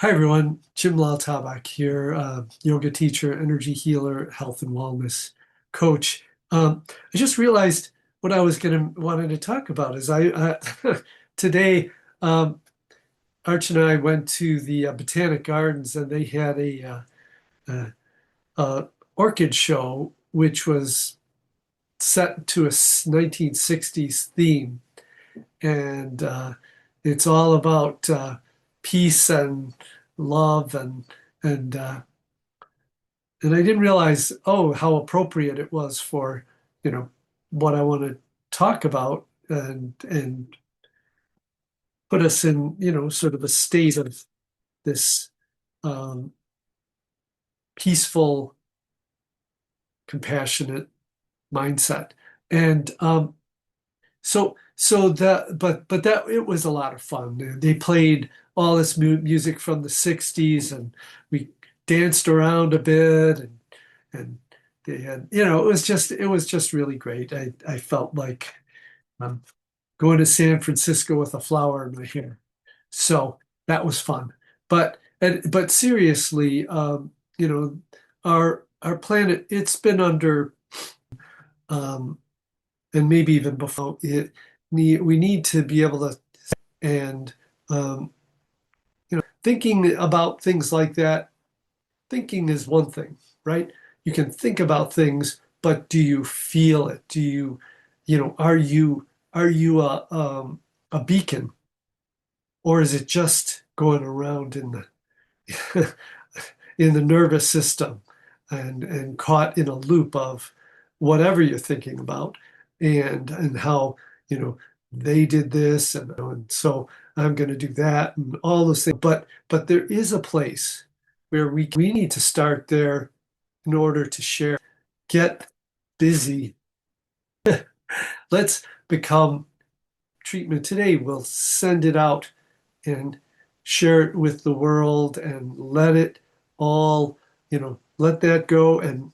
Hi everyone, Jim Lal-Tabak here, yoga teacher, energy healer, health and wellness coach. I just realized what I was wanted to talk about is today Arch and I went to the Botanic Gardens and they had uh, orchid show which was set to a 1960s theme, and it's all about peace and love and and I didn't realize, oh, how appropriate it was for, you know, what I want to talk about and put us in, sort of a state of this um, peaceful, compassionate mindset. And so that, but that it was a lot of fun. They played all this music from the 60s and we danced around a bit and they had, it was just really great. I felt like I'm going to San Francisco with a flower in my hair. So that was fun. But seriously, our planet, it's been under um, and maybe even before we need to be able to and um, thinking about things like that. Thinking is one thing, right? You can think about things, but do you feel it? Are you a beacon, or is it just going around in the in the nervous system and caught in a loop of whatever you're thinking about and how, you know, they did this and so I'm going to do that and all those things. But there is a place where we need to start there in order to share. Get busy. Let's become treatment today. We'll send it out and share it with the world and let it all, let that go and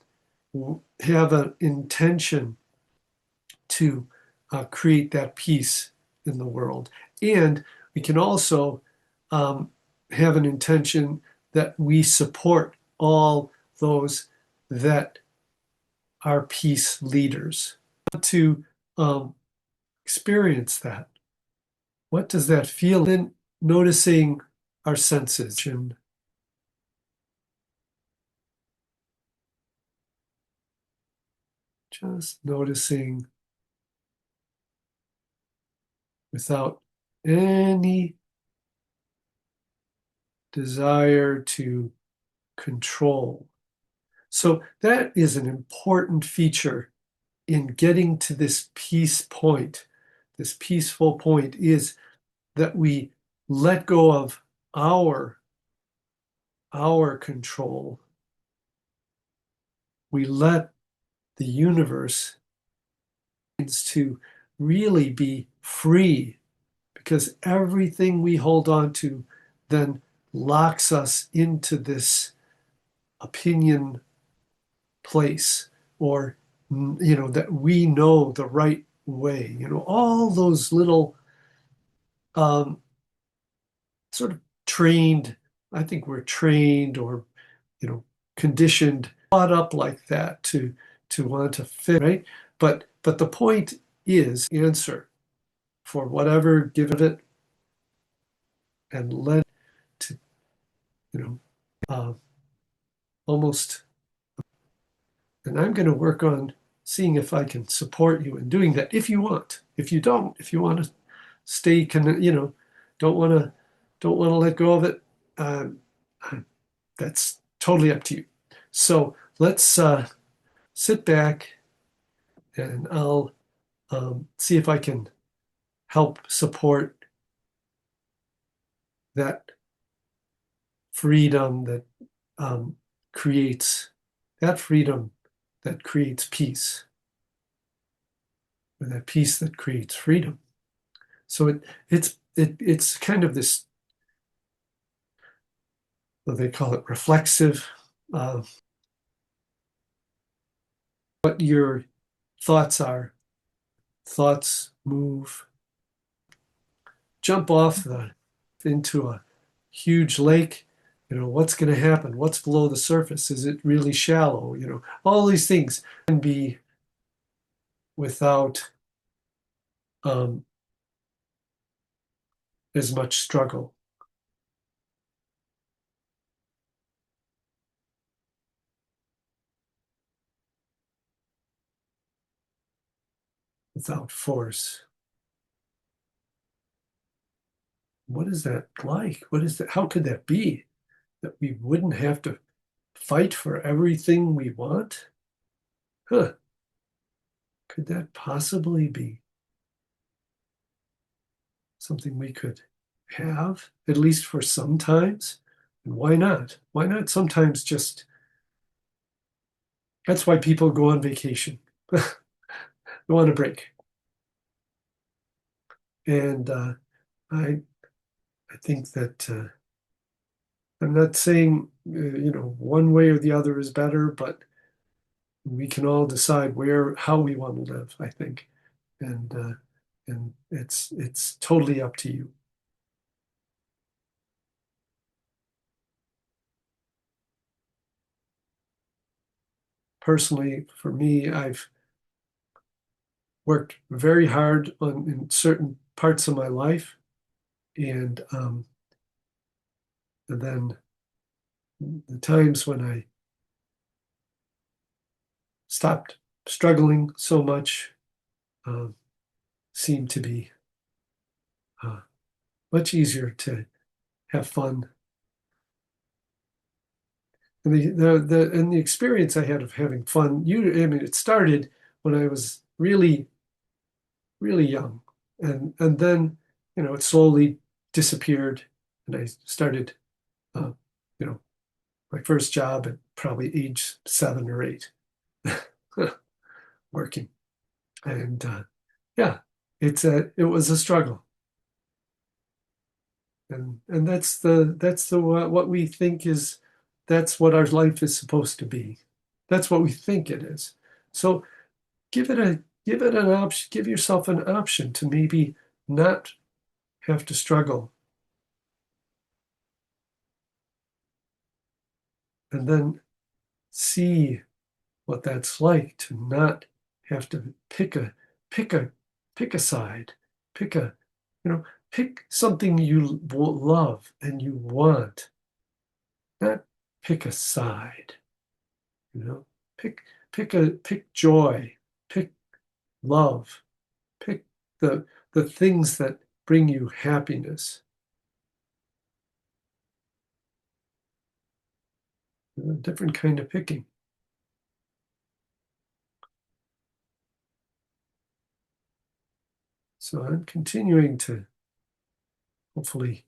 have an intention to create that peace in the world. And we can also have an intention that we support all those that are peace leaders. To experience that. What does that feel? Then noticing our senses and just noticing without any desire to control. So that is an important feature in getting to this peace point. This peaceful point is that we let go of our control. We let the universe to really be free, because everything we hold on to then locks us into this opinion place, or that we know the right way, all those little um, sort of trained, I think we're trained or conditioned, brought up like that to want to fit, right? But the point is answer for whatever, give it and let it to, you know, uh, almost. And I'm going to work on seeing if I can support you in doing that if you want. If you don't, if you want to stay, don't want to let go of it, um, that's totally up to you. So let's sit back and I'll see if I can help support that freedom that creates that freedom that creates peace, or that peace that creates freedom. So it's kind of this, what they call it, reflexive. What your thoughts are. Thoughts move. Jump off into a huge lake. what's going to happen? What's below the surface? Is it really shallow? All these things can be without um, as much struggle, without force. What is that like? What is that? How could that be? That we wouldn't have to fight for everything we want? Huh. Could that possibly be something we could have, at least for some times? And why not? Why not sometimes just, that's why people go on vacation. Go on a break. And I I think that I'm not saying one way or the other is better, but we can all decide how we want to live, I think, and it's totally up to you. Personally, for me, I've worked very hard in certain parts of my life, and then the times when I stopped struggling so much um, seemed to be uh, much easier to have fun. And the experience I had of having fun, I mean, it started when I was really, really young, and then it slowly disappeared, and I started, uh, you know, my first job at probably age 7 or 8, working, and yeah, it was a struggle, and that's the what we think is that's what our life is supposed to be. That's what we think it is. So give it an option, give yourself an option to maybe not have to struggle, and then see what that's like to not have to pick a pick a side, pick a you know pick something you love and you want, not pick a side. You know, pick pick joy, pick love, pick the things that bring you happiness. A different kind of picking. So I'm continuing to hopefully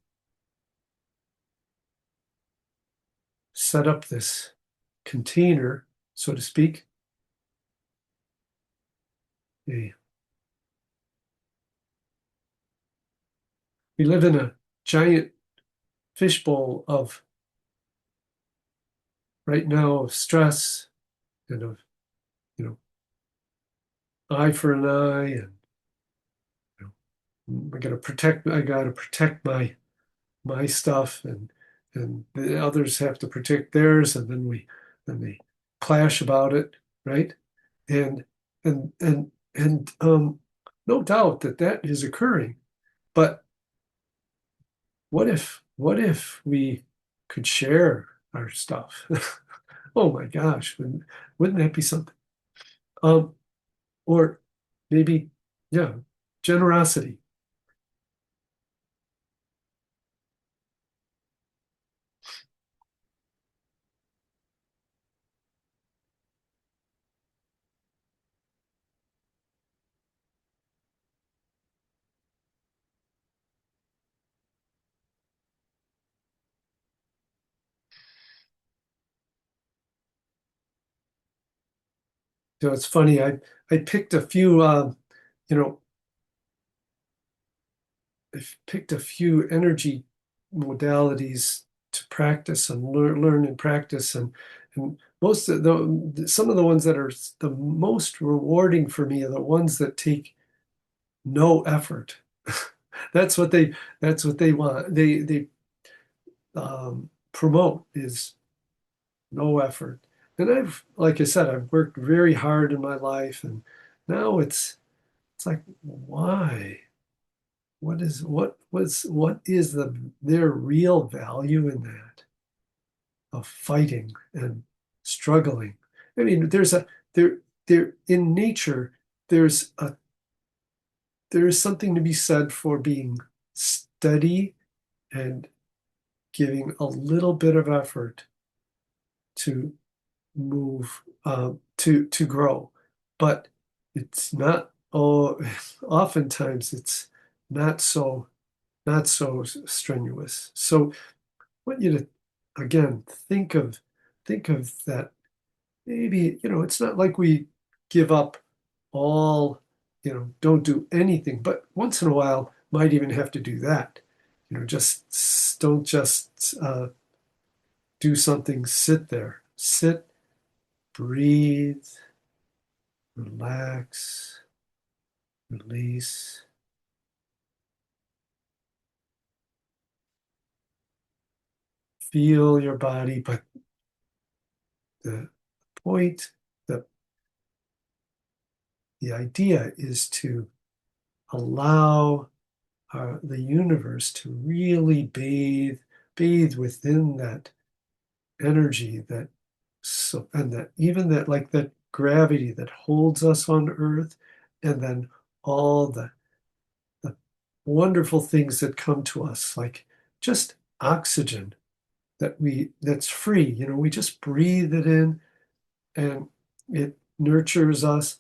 set up this container, so to speak. We live in a giant fishbowl of right now of stress and of you know eye for an eye, and I gotta protect my stuff, and the others have to protect theirs, and then they clash about it, right? And and no doubt that is occurring. But what if we could share our stuff? Oh my gosh, wouldn't that be something? Um, or maybe, yeah, generosity. So it's funny. I picked a few. You know, I've picked a few energy modalities to practice and learn and practice, and most of the some of the ones that are the most rewarding for me are the ones that take no effort. That's what they want. They promote is no effort. And like I said, I've worked very hard in my life, and now it's like, why? What is their real value in that of fighting and struggling? I mean, there in nature, there's a there is something to be said for being steady and giving a little bit of effort to move to grow, but it's not. Oh, oftentimes it's not so not so strenuous. So, I want you to again think of that. Maybe it's not like we give up all. Don't do anything, but once in a while might even have to do that. Just don't just do something. Sit there, breathe, relax, release. Feel your body, but the point, the the idea is to allow the universe to really bathe within that energy, and that even that, like that gravity that holds us on Earth, and then all the wonderful things that come to us, like just oxygen that's free. We just breathe it in, and it nurtures us.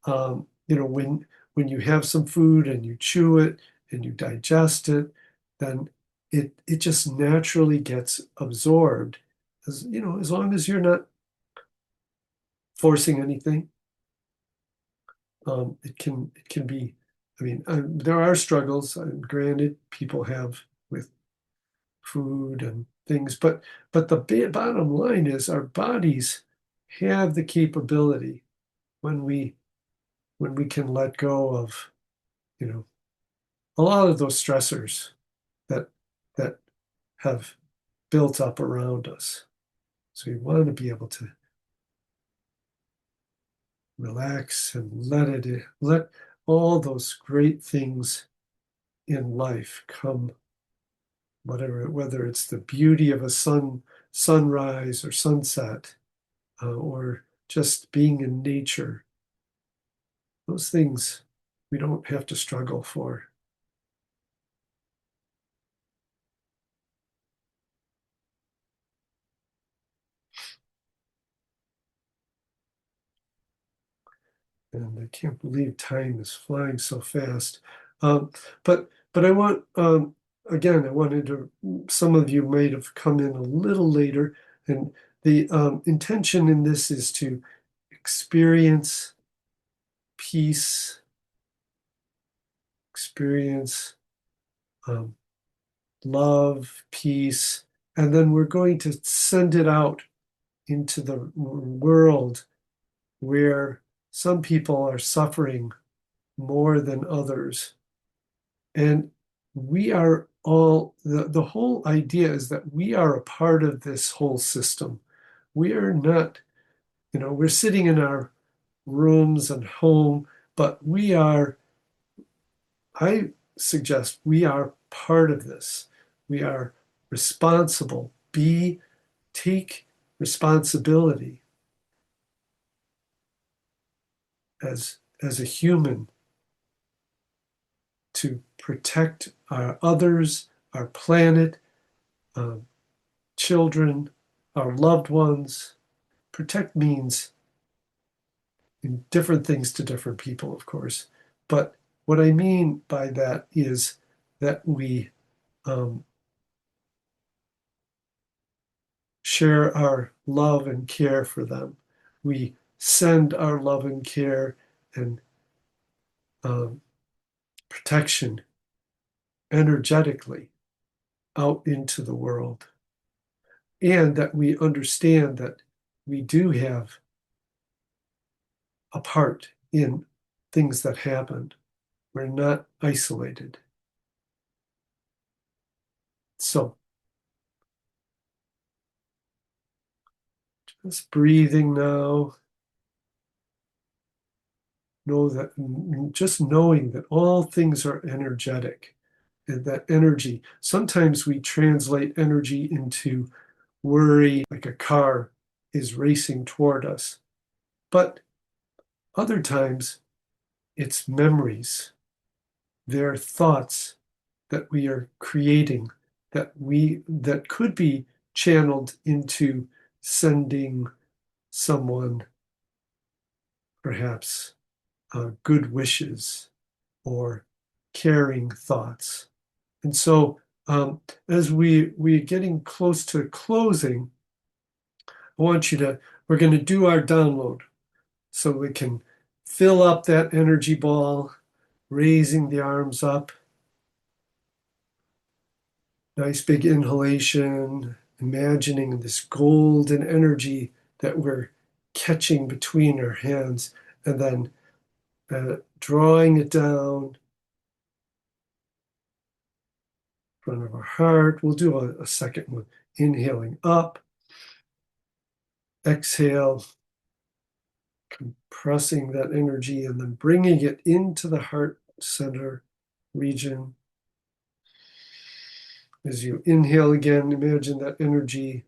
When you have some food and you chew it and you digest it, then it just naturally gets absorbed. As long as you're not forcing anything, it can be. I mean, there are struggles. Granted, people have with food and things, but the bottom line is our bodies have the capability when we can let go of you know a lot of those stressors that that have built up around us. So we want to be able to relax and let all those great things in life come, whether it's the beauty of a sunrise or sunset, or just being in nature. Those things we don't have to struggle for. And I can't believe time is flying so fast. Um, but I want again, I wanted to. Some of you might have come in a little later, and the intention in this is to experience peace, experience um, love, peace, and then we're going to send it out into the world where some people are suffering more than others. And we are all, the whole idea is that we are a part of this whole system. We are not, we're sitting in our rooms and home, but I suggest we are part of this. We are responsible. Take responsibility as a human to protect our others, our planet, um, children, our loved ones. Protect means in different things to different people, of course. But what I mean by that is that we um, share our love and care for them. We send our love and care and um, protection energetically out into the world. And that we understand that we do have a part in things that happen. We're not isolated. So Just breathing now. Know that, just knowing that all things are energetic, and that energy, sometimes we translate energy into worry, like a car is racing toward us. But other times it's memories, they're thoughts that we are creating that could be channeled into sending someone perhaps good wishes or caring thoughts. And so as we're getting close to closing, we're going to do our download so we can fill up that energy ball, raising the arms up. Nice big inhalation, imagining this golden energy that we're catching between our hands, and then drawing it down in front of our heart. We'll do a second one. Inhaling up, exhale, compressing that energy, and then bringing it into the heart center region. As you inhale again, imagine that energy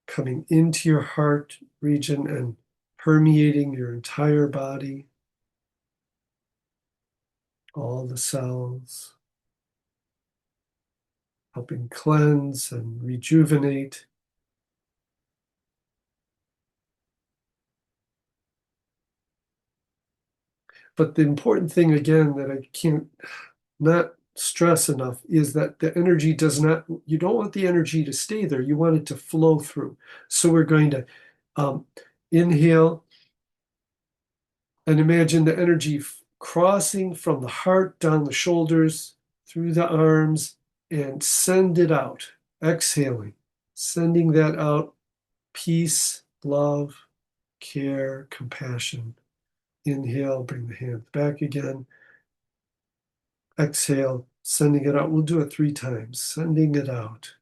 coming into your heart region and permeating your entire body, all the cells, helping cleanse and rejuvenate. But the important thing, again, that I can't not stress enough is that the energy does not, you don't want the energy to stay there. You want it to flow through. So we're going to inhale and imagine the energy crossing from the heart down the shoulders, through the arms, and send it out. Exhaling, sending that out. Peace, love, care, compassion. Inhale, bring the hands back again. Exhale, sending it out. We'll do it 3 times. Sending it out.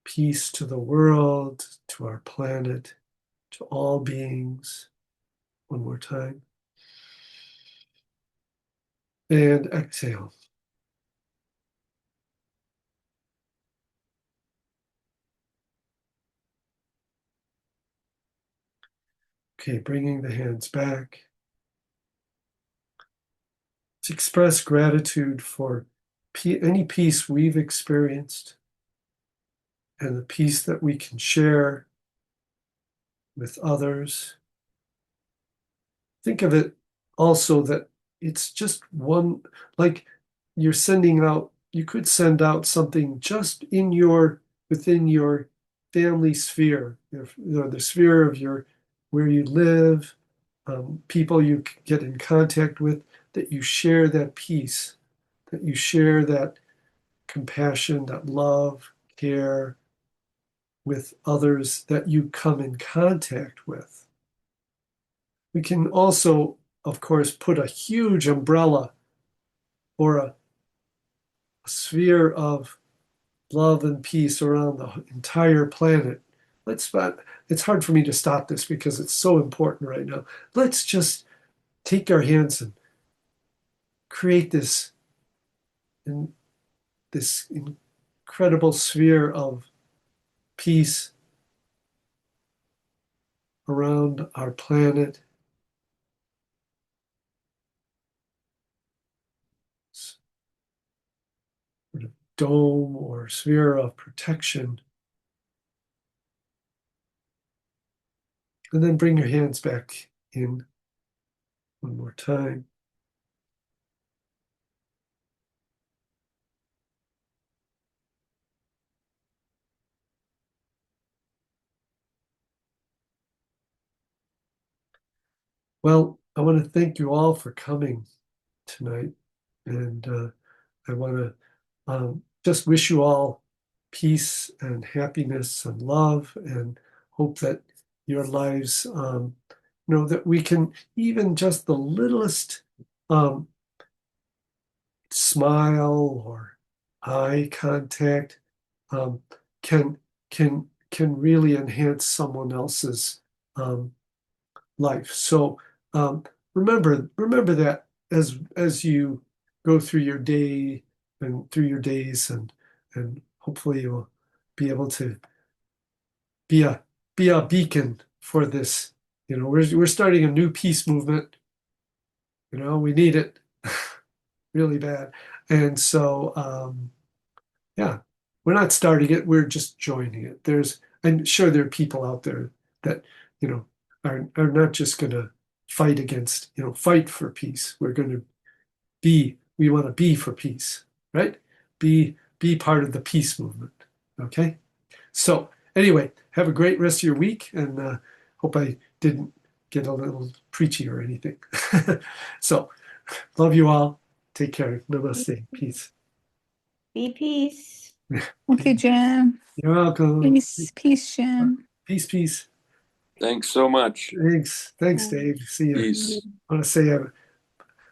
Peace to the world, to our planet, to all beings. One more time. And exhale. Okay, bringing the hands back. Let's express gratitude for any peace we've experienced and the peace that we can share with others. Think of it also that it's just one, like you're sending out, you could send out something just within your family sphere, the sphere of where you live, people you get in contact with, that you share that peace, that you share that compassion, that love, care with others that you come in contact with. We can also, of course, put a huge umbrella or a sphere of love and peace around the entire planet. It's hard for me to stop this because it's so important right now. Let's just take our hands and create this incredible sphere of peace around our planet. Sort of dome or sphere of protection. And then bring your hands back in one more time. Well, I want to thank you all for coming tonight. And I want to just wish you all peace and happiness and love, and hope that your lives, that we can, even just the littlest um, smile or eye contact um, can can can really enhance someone else's life. So remember that as you go through your day and through your days, and hopefully you'll be able to be a beacon for this. We're starting a new peace movement. We need it really bad. And so yeah, we're not starting it, we're just joining it. I'm sure there are people out there that, are not just gonna fight against, fight for peace. We want to be for peace, right? Be part of the peace movement. Okay? So anyway, have a great rest of your week, and hope I didn't get a little preachy or anything. So love you all. Take care. Namaste. Peace. Be peace. Thank you, Jim. You're welcome. Peace, Jim. Peace. Thanks so much. Thanks, Dave. See you. Peace. I want to say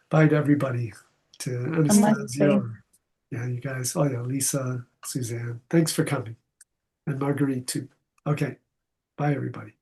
bye to everybody, to Anastasia. Yeah, you guys. Oh yeah, Lisa, Suzanne. Thanks for coming. And Marguerite too. Okay. Bye everybody.